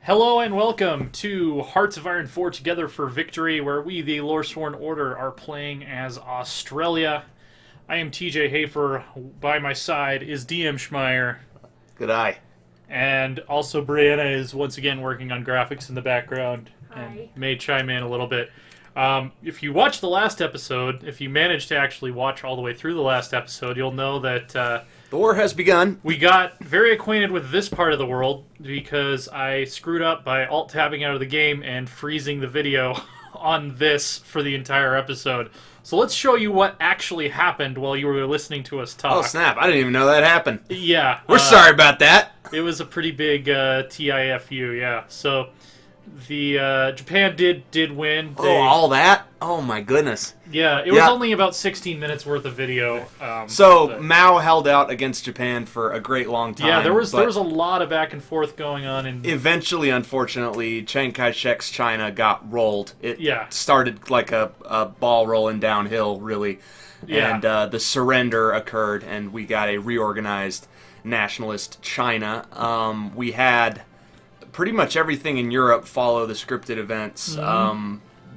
Hello and welcome to Hearts of Iron 4 Together for Victory, where we, the Loresworn Order, are playing as Australia. I am TJ Hafer. By my side is DM Schmeier. Good eye. And also Brianna is once again working on graphics in the background. Hi. And may chime in a little bit. If you watched the last episode, if you managed to actually watch all the way through the last episode, you'll know that The war has begun. we got very acquainted with this part of the world because I screwed up by alt-tabbing out of the game and freezing the video on this for the entire episode. So let's show you what actually happened while you were listening to us talk. Oh, snap. I didn't even know that happened. Yeah. We're sorry about that. It was a pretty big TIFU, yeah. So the Japan did win. Oh, all that? Oh, my goodness. Yeah, it was only about 16 minutes worth of video. So, Mao held out against Japan for a great long time. Yeah, there was a lot of back and forth going on. And eventually, unfortunately, Chiang Kai-shek's China got rolled. It Yeah. started like a ball rolling downhill, really. Yeah. And the surrender occurred, and we got a reorganized nationalist China. We had pretty much everything in Europe follow the scripted events.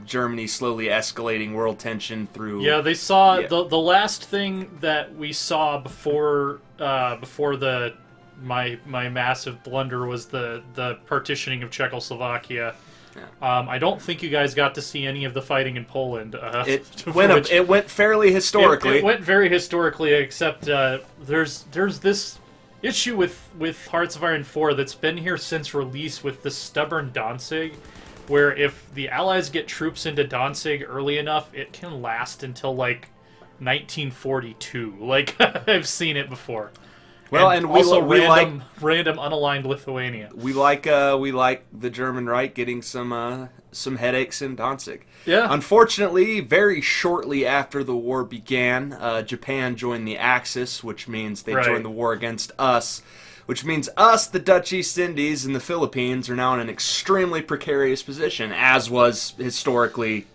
Germany slowly escalating world tension through. Yeah, they saw the last thing that we saw before the my massive blunder was the partitioning of Czechoslovakia. Yeah. I don't think you guys got to see any of the fighting in Poland. It went fairly historically. It went very historically, except there's this issue with Hearts of Iron 4 that's been here since release with the stubborn Danzig, where if the Allies get troops into Danzig early enough, it can last until, like, 1942. Like, I've seen it before. Well, and we also like random unaligned Lithuania. we like the German Reich getting some headaches in Danzig. Yeah. Unfortunately, very shortly after the war began, Japan joined the Axis, which means they joined the war against us. Which means us, the Dutch East Indies, and the Philippines are now in an extremely precarious position, as was historically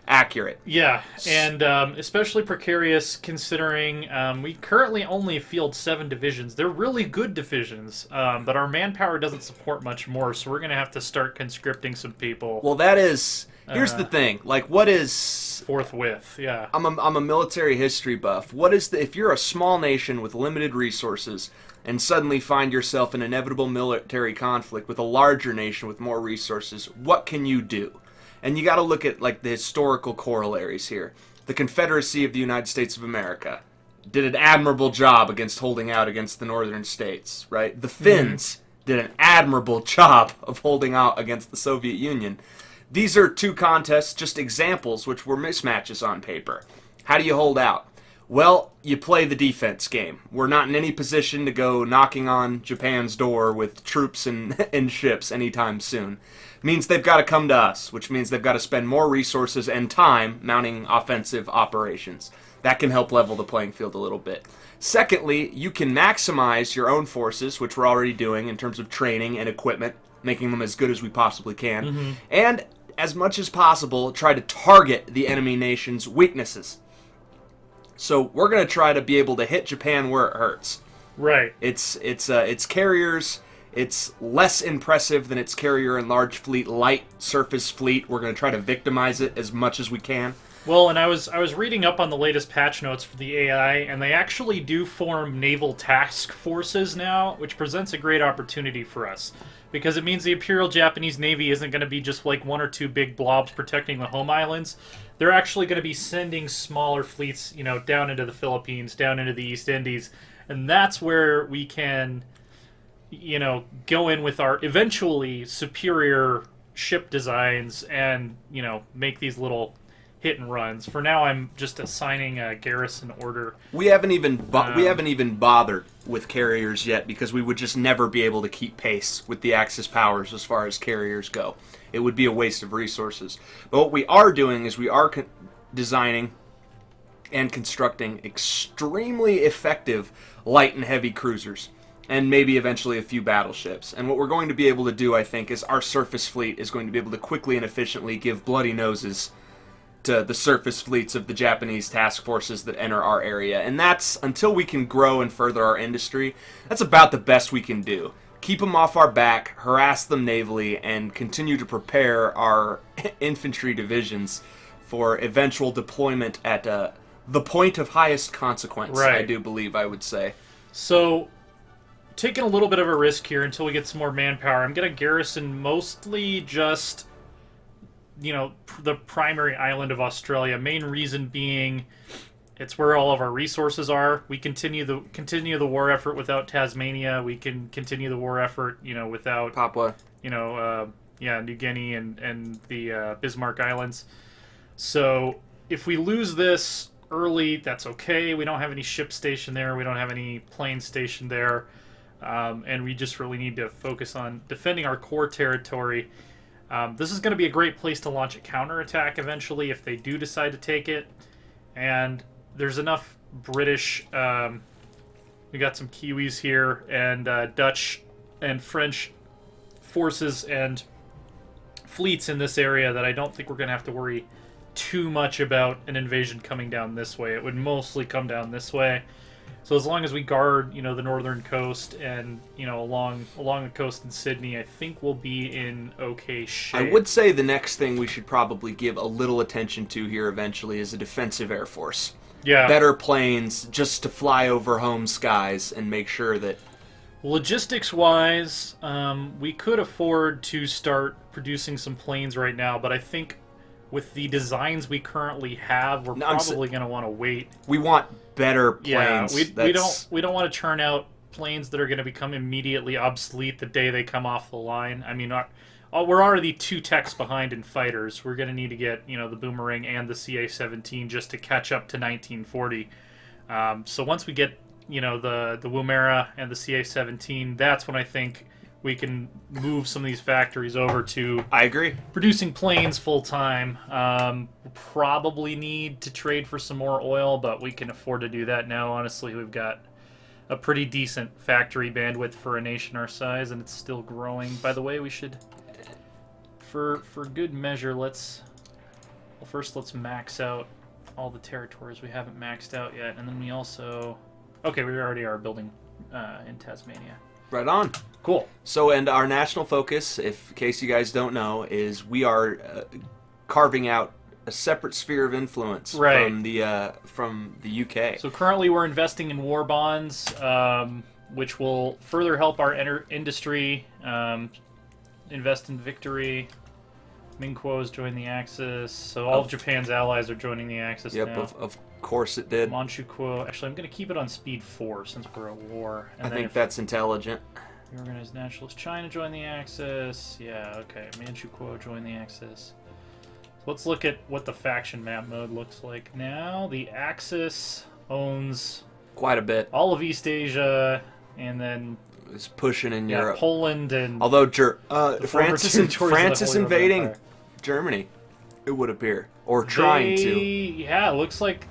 accurate. Yeah, and especially precarious considering we currently only field 7 divisions. They're really good divisions, but our manpower doesn't support much more, so we're going to have to start conscripting some people. Well, that is... Here's the thing. Like, what is... Forthwith, yeah. I'm a military history buff. What is the... If you're a small nation with limited resources and suddenly find yourself in inevitable military conflict with a larger nation with more resources, what can you do? And you got to look at, like, the historical corollaries here. The Confederacy of the United States of America did an admirable job against holding out against the northern states, right? The Finns did an admirable job of holding out against the Soviet Union. These are two contests, just examples, which were mismatches on paper. How do you hold out? Well, you play the defense game. We're not in any position to go knocking on Japan's door with troops and ships anytime soon. Means they've got to come to us, which means they've got to spend more resources and time mounting offensive operations. That can help level the playing field a little bit. Secondly, you can maximize your own forces, which we're already doing in terms of training and equipment, making them as good as we possibly can, and as much as possible, try to target the enemy nation's weaknesses. So we're going to try to be able to hit Japan where it hurts. Right. It's carriers. It's less impressive than its carrier and large fleet, light surface fleet. We're going to try to victimize it as much as we can. Well, and I was reading up on the latest patch notes for the AI, and they actually do form naval task forces now, which presents a great opportunity for us. Because it means the Imperial Japanese Navy isn't going to be just like 1 or 2 big blobs protecting the home islands. They're actually going to be sending smaller fleets, down into the Philippines, down into the East Indies. And that's where we can, go in with our eventually superior ship designs and, make these little hit and runs. For now, I'm just assigning a garrison order. We haven't even bothered with carriers yet because we would just never be able to keep pace with the Axis powers as far as carriers go. It would be a waste of resources. But what we are doing is we are designing and constructing extremely effective light and heavy cruisers, and maybe eventually a few battleships. And what we're going to be able to do, I think, is our surface fleet is going to be able to quickly and efficiently give bloody noses to the surface fleets of the Japanese task forces that enter our area. And that's, until we can grow and further our industry, that's about the best we can do. keep them off our back, harass them navally, and continue to prepare our infantry divisions for eventual deployment at the point of highest consequence, Right. I do believe I would say. So, taking a little bit of a risk here until we get some more manpower. I'm going to garrison mostly just, the primary island of Australia. Main reason being, it's where all of our resources are. We continue the war effort without Tasmania. We can continue the war effort, without Papua. New Guinea and the Bismarck Islands. So if we lose this early, that's okay. We don't have any ships stationed there. We don't have any planes stationed there. And we just really need to focus on defending our core territory. This is going to be a great place to launch a counterattack eventually if they do decide to take it. And there's enough British, we got some Kiwis here, and Dutch and French forces and fleets in this area that I don't think we're going to have to worry too much about an invasion coming down this way. It would mostly come down this way. So as long as we guard, the northern coast and, along the coast in Sydney, I think we'll be in okay shape. I would say the next thing we should probably give a little attention to here eventually is a defensive air force. Yeah. Better planes just to fly over home skies and make sure that... Logistics-wise, we could afford to start producing some planes right now, but I think with the designs we currently have, we're probably going to want to wait. We want better planes. Yeah, we don't want to churn out planes that are going to become immediately obsolete the day they come off the line. I mean, we're already 2 techs behind in fighters. We're going to need to get, the Boomerang and the CA-17 just to catch up to 1940. So once we get, the Woomera and the CA-17, that's when I think we can move some of these factories over to... I agree. Producing planes full-time. We'll probably need to trade for some more oil, but we can afford to do that now. Honestly, we've got a pretty decent factory bandwidth for a nation our size, and it's still growing. By the way, we should... For good measure, let's max out all the territories we haven't maxed out yet, and then we also... Okay, we already are building in Tasmania. Right on. Cool. So, and our national focus, in case you guys don't know, is we are carving out a separate sphere of influence from the UK. So currently we're investing in war bonds, which will further help our industry. Invest in victory. Mingquo's joined the Axis, so all of Japan's allies are joining the Axis now. Yep, of course it did. Manchukuo. Actually, I'm going to keep it on speed 4 since we're at war. And I think that's intelligent. The Organized Nationalist China joined the Axis. Yeah, okay. Manchukuo joined the Axis. So let's look at what the faction map mode looks like now. The Axis owns... quite a bit. All of East Asia, and then... It's pushing in Europe. Poland and... Although France is invading Germany, it would appear. Or trying to. Yeah, it looks like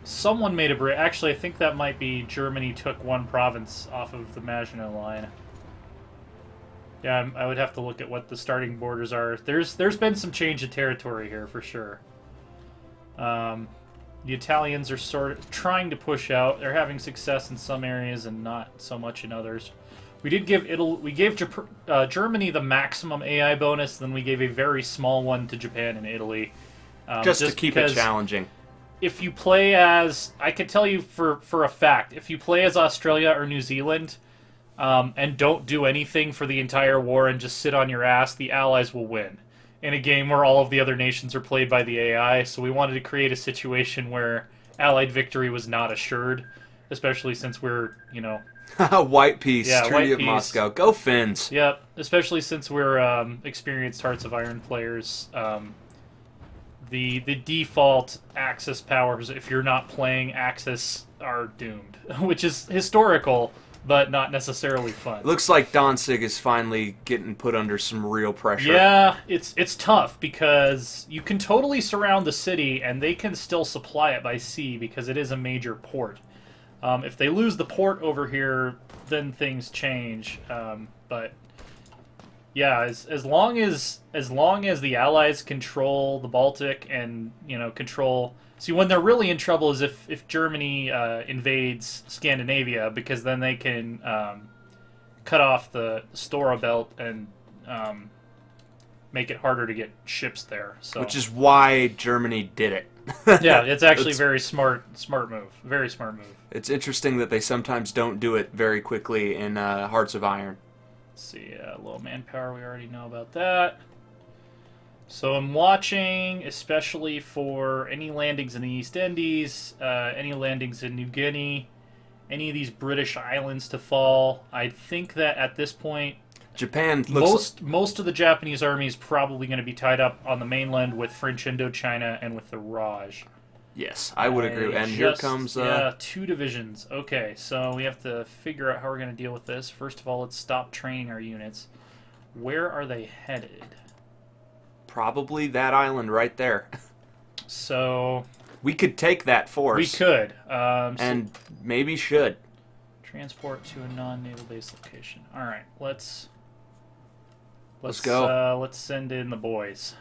someone made a break. Actually, I think that might be Germany took one province off of the Maginot Line. Yeah, I would have to look at what the starting borders are. There's been some change of territory here, for sure. The Italians are sort of trying to push out. They're having success in some areas and not so much in others. We did give Germany the maximum AI bonus, then we gave a very small one to Japan and Italy. Just to keep it challenging. If you play as... I can tell you for a fact, if you play as Australia or New Zealand and don't do anything for the entire war and just sit on your ass, the Allies will win. In a game where all of the other nations are played by the AI, so we wanted to create a situation where Allied victory was not assured, especially since we're, White Peace, Yeah, Treaty White of Peace. Moscow. Go Finns! Yep, especially since we're experienced Hearts of Iron players. The default Axis powers, if you're not playing Axis, are doomed, which is historical, but not necessarily fun. Looks like Danzig is finally getting put under some real pressure. Yeah, it's tough because you can totally surround the city and they can still supply it by sea because it is a major port. If they lose the port over here, then things change. But yeah, as long as the Allies control the Baltic and control. See, when they're really in trouble is if Germany invades Scandinavia, because then they can cut off the Stora belt and make it harder to get ships there. So, which is why Germany did it. yeah, it's actually very smart move. Very smart move. It's interesting that they sometimes don't do it very quickly in Hearts of Iron. Let's see, low manpower, we already know about that. So I'm watching, especially for any landings in the East Indies, any landings in New Guinea, any of these British islands to fall. I think that at this point, Japan looks most of the Japanese army is probably going to be tied up on the mainland with French Indochina and with the Raj. Yes, I would agree. And here comes... yeah, 2 divisions. Okay, so we have to figure out how we're going to deal with this. First of all, let's stop training our units. Where are they headed? Probably that island right there. So... we could take that force. We could. And maybe should. Transport to a non-naval base location. Alright, let's go. Let's send in the boys.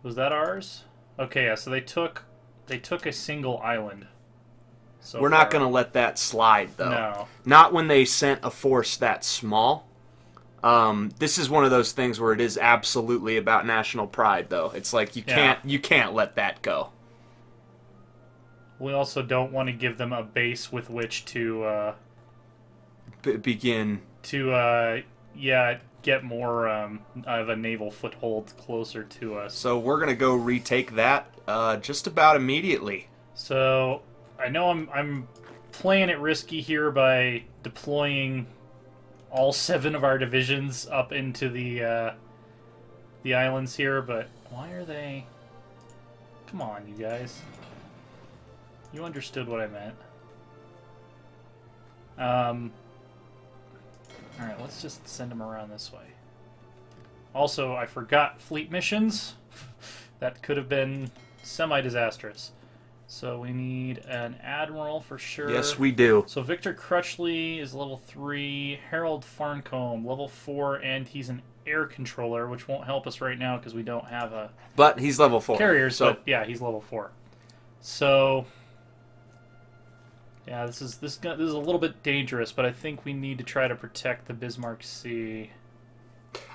Was that ours? Okay, yeah, so they took a single island. So we're not going to let that slide, though. No. Not when they sent a force that small. This is one of those things where it is absolutely about national pride, though. It's like you can't let that go. We also don't want to give them a base with which to begin to get more of a naval foothold closer to us. So we're gonna go retake that just about immediately. So I know I'm playing it risky here by deploying all 7 of our divisions up into the islands here, but why are they? Come on, you guys. You understood what I meant. Alright, let's just send them around this way. Also, I forgot fleet missions. That could have been semi-disastrous. So we need an admiral for sure. Yes, we do. So Victor Crutchley is level 3. Harold Farncombe, level 4, and he's an air controller, which won't help us right now because we don't have a... But he's level 4. Carriers, so... but yeah, he's level 4. So... yeah, this is a little bit dangerous, but I think we need to try to protect the Bismarck Sea.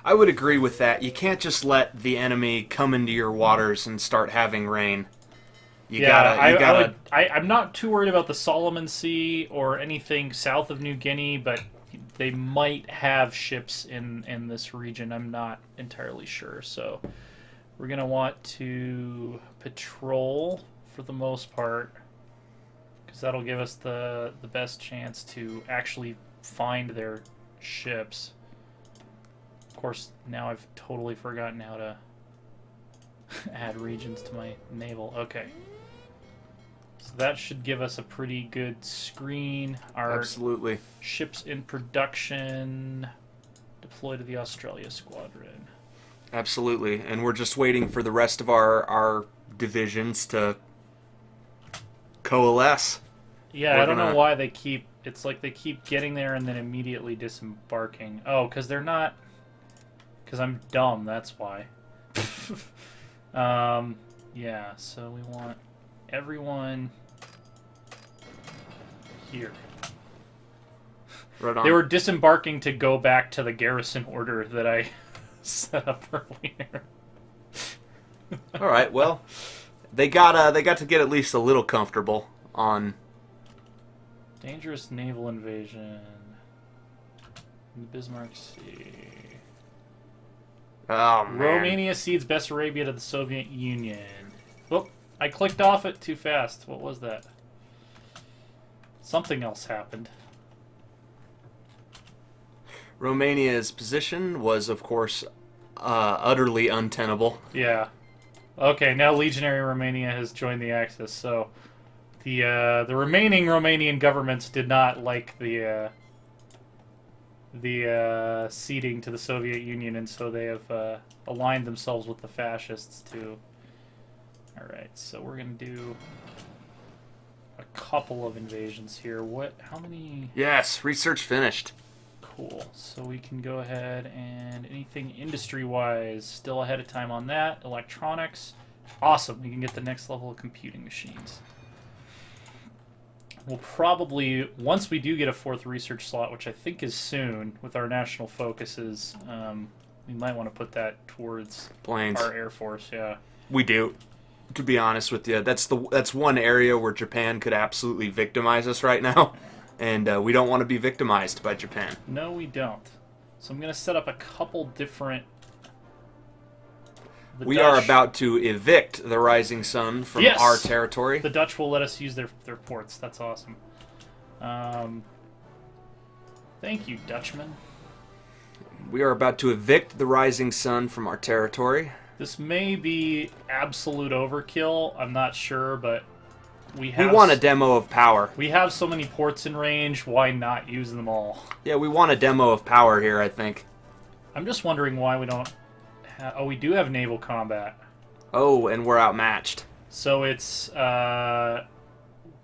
I would agree with that. You can't just let the enemy come into your waters and start having rain. I'm not too worried about the Solomon Sea or anything south of New Guinea, but they might have ships in this region. I'm not entirely sure. So we're going to want to patrol for the most part, because that'll give us the best chance to actually find their ships. Of course, now I've totally forgotten how to add regions to my naval. Okay. So that should give us a pretty good screen. Our Absolutely. Ships in production. Deploy to the Australia Squadron. Absolutely. And we're just waiting for the rest of our divisions to coalesce. Yeah, I don't know why they keep... it's like they keep getting there and then immediately disembarking. Oh, because they're not... because I'm dumb, that's why. Yeah, so we want everyone here. Right on. They were disembarking to go back to the garrison order that I set up earlier. All right, well, they got to get at least a little comfortable on Dangerous naval invasion. The Bismarck Sea. Oh, man. Romania cedes Bessarabia to the Soviet Union. Oh, I clicked off it too fast. What was that? Something else happened. Romania's position was, of course, utterly untenable. Yeah. Okay, now Legionary Romania has joined the Axis, so the remaining Romanian governments did not like the ceding to the Soviet Union, and so they have aligned themselves with the fascists too. All right, so we're gonna do a couple of invasions here. How many? Yes, research finished. Cool. So we can go ahead and anything industry-wise, still ahead of time on that. Electronics, awesome. We can get the next level of computing machines. we'll probably, once we do get a 4th research slot, which I think is soon, with our national focuses, we might want to put that towards Planes. our Air Force, yeah. We do. To be honest with you, that's one area where Japan could absolutely victimize us right now, and we don't want to be victimized by Japan. No, we don't. So I'm going to set up a couple different... We are about to evict the Rising Sun from our territory. The Dutch will let us use their ports. That's awesome. Thank you, Dutchman. We are about to evict the Rising Sun from our territory. This may be absolute overkill. I'm not sure, but we want a demo of power. We have so many ports in range. Why not use them all? Yeah, we want a demo of power here, I think. I'm just wondering why we don't... Oh, we do have naval combat. Oh, and we're outmatched. So it's...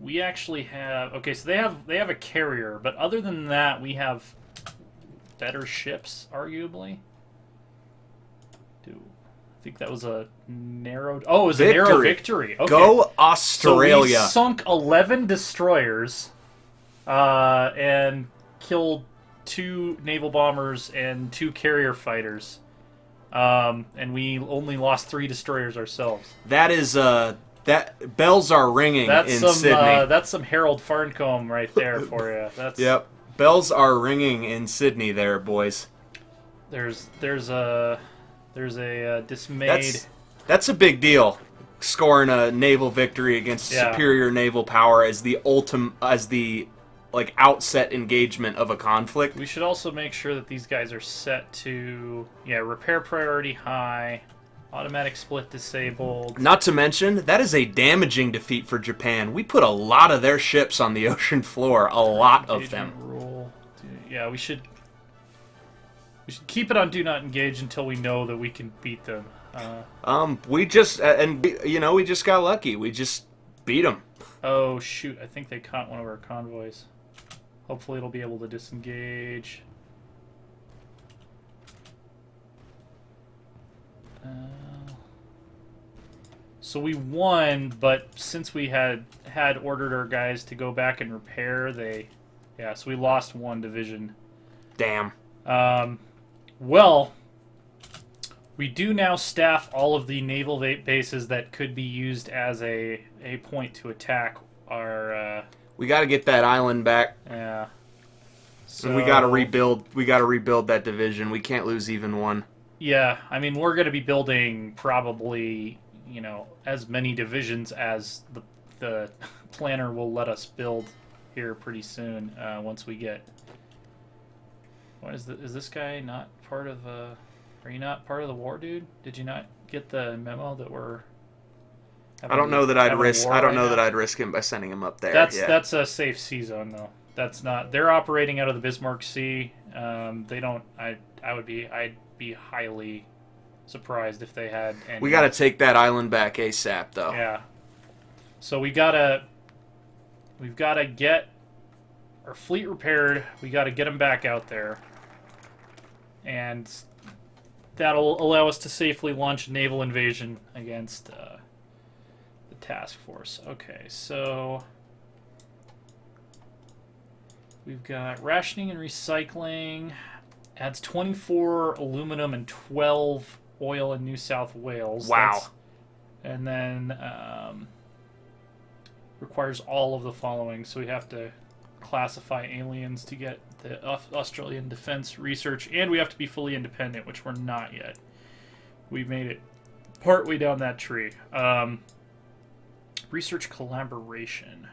we actually have... Okay, so they have a carrier, but other than that, we have better ships, arguably. I think that was a narrow... Oh, it was a narrow victory. Okay. Go Australia. So we sunk 11 destroyers and killed 2 naval bombers and 2 carrier fighters. And we only lost 3 destroyers ourselves. That is... that bells are ringing in Sydney. That's some Harold Farncombe right there for you. That's... Yep. Bells are ringing in Sydney there, boys. There's a dismayed... That's a big deal. Scoring a naval victory against superior naval power as the outset engagement of a conflict. We should also make sure that these guys are set to repair priority high, automatic split disabled. Not to mention, that is a damaging defeat for Japan. We put a lot of their ships on the ocean floor, a lot of them. Rule. Yeah, we should keep it on do not engage until we know that we can beat them. We just we just got lucky. We just beat them. Oh shoot! I think they caught one of our convoys. Hopefully, it'll be able to disengage. So we won, but since we had ordered our guys to go back and repair, so we lost 1 division. Damn. Well, we do now staff all of the naval bases that could be used as a point to attack our... we got to get that island back. Yeah. So and we got to rebuild. We got to rebuild that division. We can't lose even 1. Yeah, I mean, we're going to be building probably, as many divisions as the planner will let us build here pretty soon, once we get... What is this guy not part of Are you not part of the war, dude? Did you not get the memo that we're... I don't know that I'd risk him by sending him up there. That's a safe sea zone though. That's not... They're operating out of the Bismarck Sea. They don't... I'd be highly surprised if they had any... We got to take that island back ASAP though. Yeah. So we've got to get our fleet repaired. We got to get them back out there. And that'll allow us to safely launch a naval invasion against the task force. Okay, so we've got rationing and recycling. Adds 24 aluminum and 12 oil in New South Wales. Wow. And then requires all of the following. So we have to classify aliens to get the Australian Defense Research, and we have to be fully independent, which we're not yet. We made it partway down that tree. Research collaboration.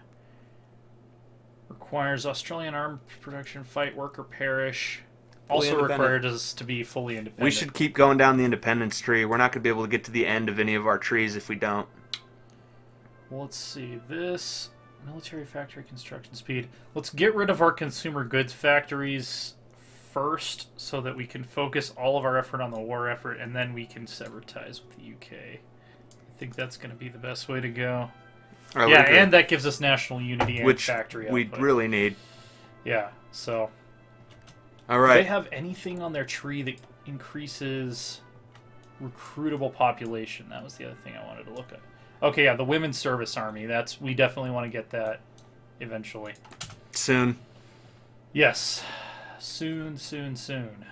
Requires Australian armed production, fight, work, or perish. Also required us to be fully independent. We should keep going down the independence tree. We're not going to be able to get to the end of any of our trees if we don't. Well, let's see. This... Military factory construction speed. Let's get rid of our consumer goods factories first so that we can focus all of our effort on the war effort, and then we can sever ties with the UK. I think that's going to be the best way to go. Yeah, and that gives us national unity and factory output. We really need. Yeah, so... All right. Do they have anything on their tree that increases recruitable population? That was the other thing I wanted to look at. Okay, yeah, the Women's Service Army. We definitely want to get that eventually. Soon. Yes. Soon, soon, soon.